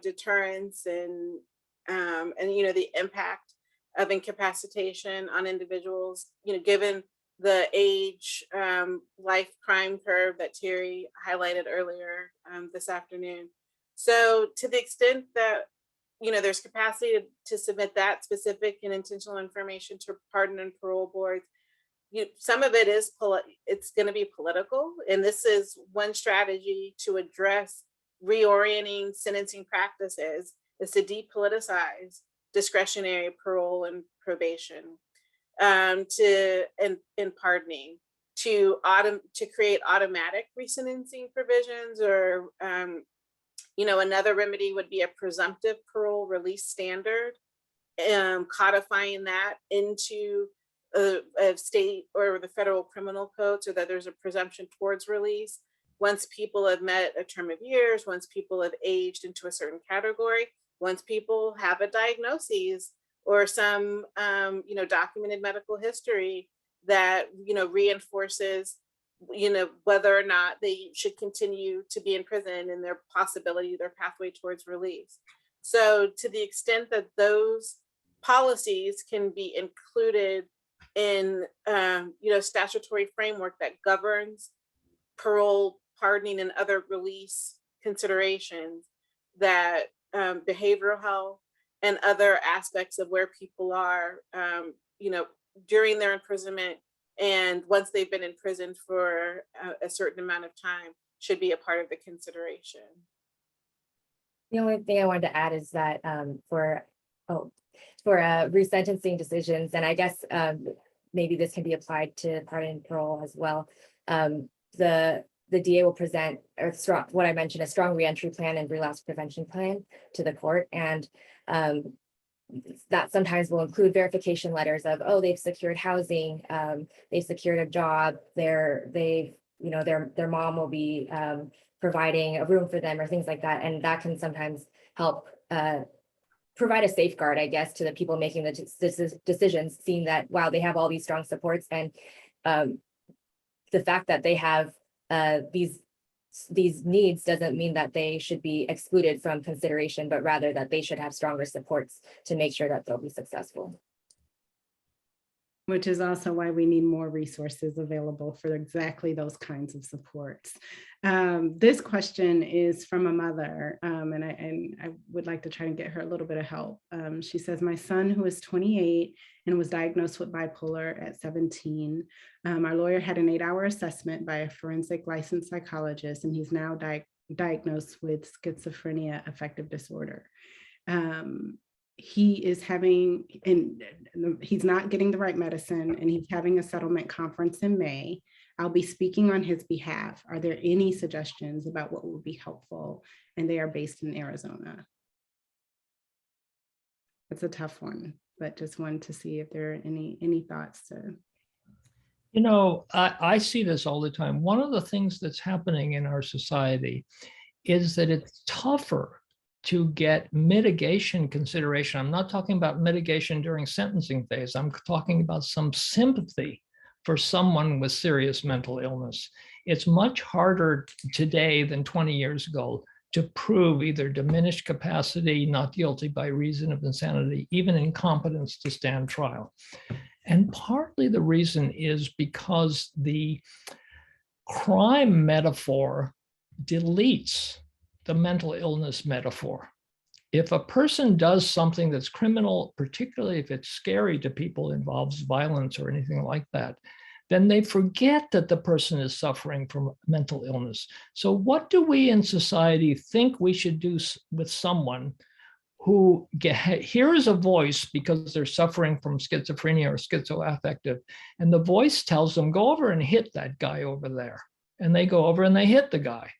deterrence and the impact of incapacitation on individuals, given the age, life crime curve that Terry highlighted earlier this afternoon. So to the extent that, there's capacity to submit that specific and intentional information to pardon and parole boards, some of it is, it's going to be political. And this is one strategy to address reorienting sentencing practices, is to depoliticize discretionary parole and probation. In pardoning, to create automatic resentencing provisions, or another remedy would be a presumptive parole release standard, codifying that into a state or the federal criminal code, so that there's a presumption towards release once people have met a term of years, once people have aged into a certain category, once people have a diagnosis or some documented medical history that reinforces whether or not they should continue to be in prison and their pathway towards release. So to the extent that those policies can be included in statutory framework that governs parole, pardoning, and other release considerations, that behavioral health and other aspects of where people are, during their imprisonment and once they've been in prison for a certain amount of time, should be a part of the consideration. The only thing I wanted to add is that for resentencing decisions, and I guess maybe this can be applied to pardon and parole as well, the the DA will present what I mentioned, a strong reentry plan and relapse prevention plan to the court. And that sometimes will include verification letters of, oh, they've secured housing, they've secured a job, their mom will be providing a room for them or things like that. And that can sometimes help provide a safeguard, I guess, to the people making the decisions, seeing that, wow, they have all these strong supports. And the fact that they have these needs doesn't mean that they should be excluded from consideration, but rather that they should have stronger supports to make sure that they'll be successful. Which is also why we need more resources available for exactly those kinds of supports. This question is from a mother, and I would like to try and get her a little bit of help. She says, my son, who is 28 and was diagnosed with bipolar at 17, our lawyer had an 8-hour assessment by a forensic licensed psychologist, and he's now diagnosed with schizophrenia affective disorder. He is having, and he's not getting the right medicine, and he's having a settlement conference in May. I'll be speaking on his behalf. Are there any suggestions about what would be helpful? And they are based in Arizona. It's a tough one, but just wanted to see if there are any thoughts to. You know, I see this all the time. One of the things that's happening in our society is that it's tougher to get mitigation consideration. I'm not talking about mitigation during sentencing phase. I'm talking about some sympathy for someone with serious mental illness. It's much harder today than 20 years ago to prove either diminished capacity, not guilty by reason of insanity, even incompetence to stand trial. And partly the reason is because the crime metaphor deletes the mental illness metaphor. If a person does something that's criminal, particularly if it's scary to people, involves violence or anything like that, then they forget that the person is suffering from mental illness. So what do we in society think we should do with someone who hears a voice because they're suffering from schizophrenia or schizoaffective, and the voice tells them, go over and hit that guy over there. And they go over and they hit the guy.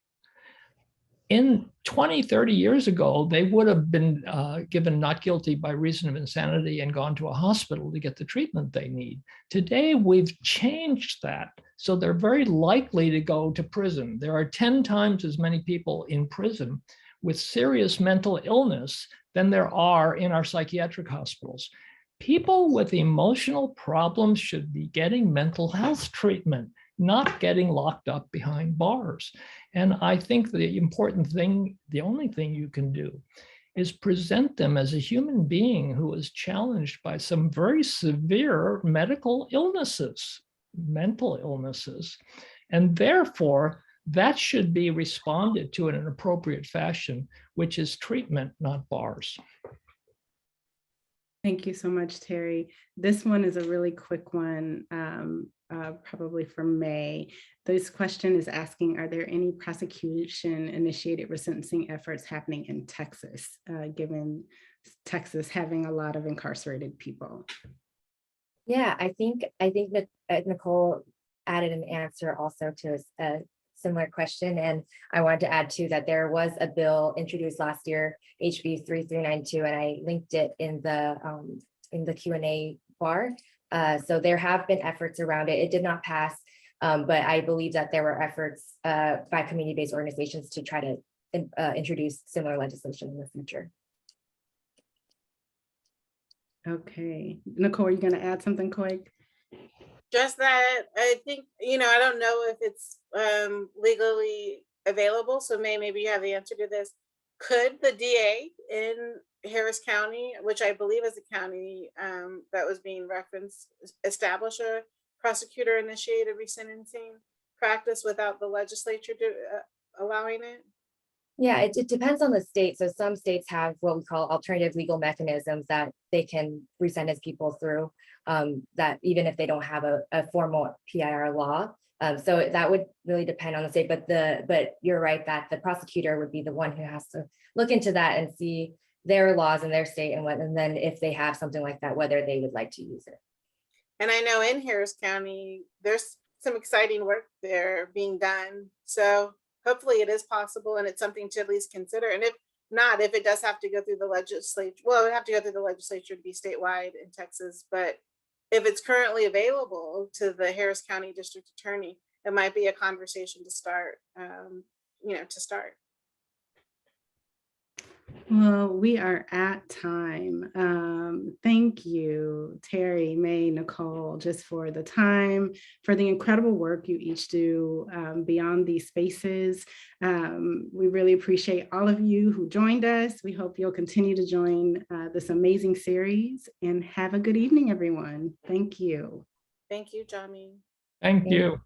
In 20, 30 years ago, they would have been given not guilty by reason of insanity and gone to a hospital to get the treatment they need. Today, we've changed that. So they're very likely to go to prison. There are 10 times as many people in prison with serious mental illness than there are in our psychiatric hospitals. People with emotional problems should be getting mental health treatment, not getting locked up behind bars. And I think the important thing, the only thing you can do is present them as a human being who is challenged by some very severe medical illnesses, mental illnesses. And therefore, that should be responded to in an appropriate fashion, which is treatment, not bars. Thank you so much, Terry. This one is a really quick one, probably for May. This question is asking, are there any prosecution-initiated resentencing efforts happening in Texas, given Texas having a lot of incarcerated people? Yeah, I think that Nicole added an answer also to a similar question. And I wanted to add too that there was a bill introduced last year, HB 3392, and I linked it in the Q&A bar. So there have been efforts around it. It did not pass, but I believe that there were efforts by community-based organizations to try to introduce similar legislation in the future. Okay, Nicole, are you going to add something quick? Just that I think, I don't know if it's legally available. So maybe you have the answer to this. Could the DA in Harris County, which I believe is the county that was being referenced, establish a prosecutor initiated resentencing practice without the legislature allowing it? Yeah, it depends on the state. So some states have what we call alternative legal mechanisms that they can resentence people through, that even if they don't have a formal PIR law. So that would really depend on the state, but you're right that the prosecutor would be the one who has to look into that and see their laws in their state and then if they have something like that, whether they would like to use it. And I know in Harris County, there's some exciting work there being done. So hopefully it is possible, and it's something to at least consider. And if not, if it does have to go through the legislature, well, it would have to go through the legislature to be statewide in Texas. But if it's currently available to the Harris County District Attorney, it might be a conversation to start, to start. Well, we are at time. Thank you, Terry, May, Nicole, just for the time, for the incredible work you each do beyond these spaces. We really appreciate all of you who joined us. We hope you'll continue to join this amazing series, and have a good evening, everyone. Thank you. Thank you, Johnny. Thank you.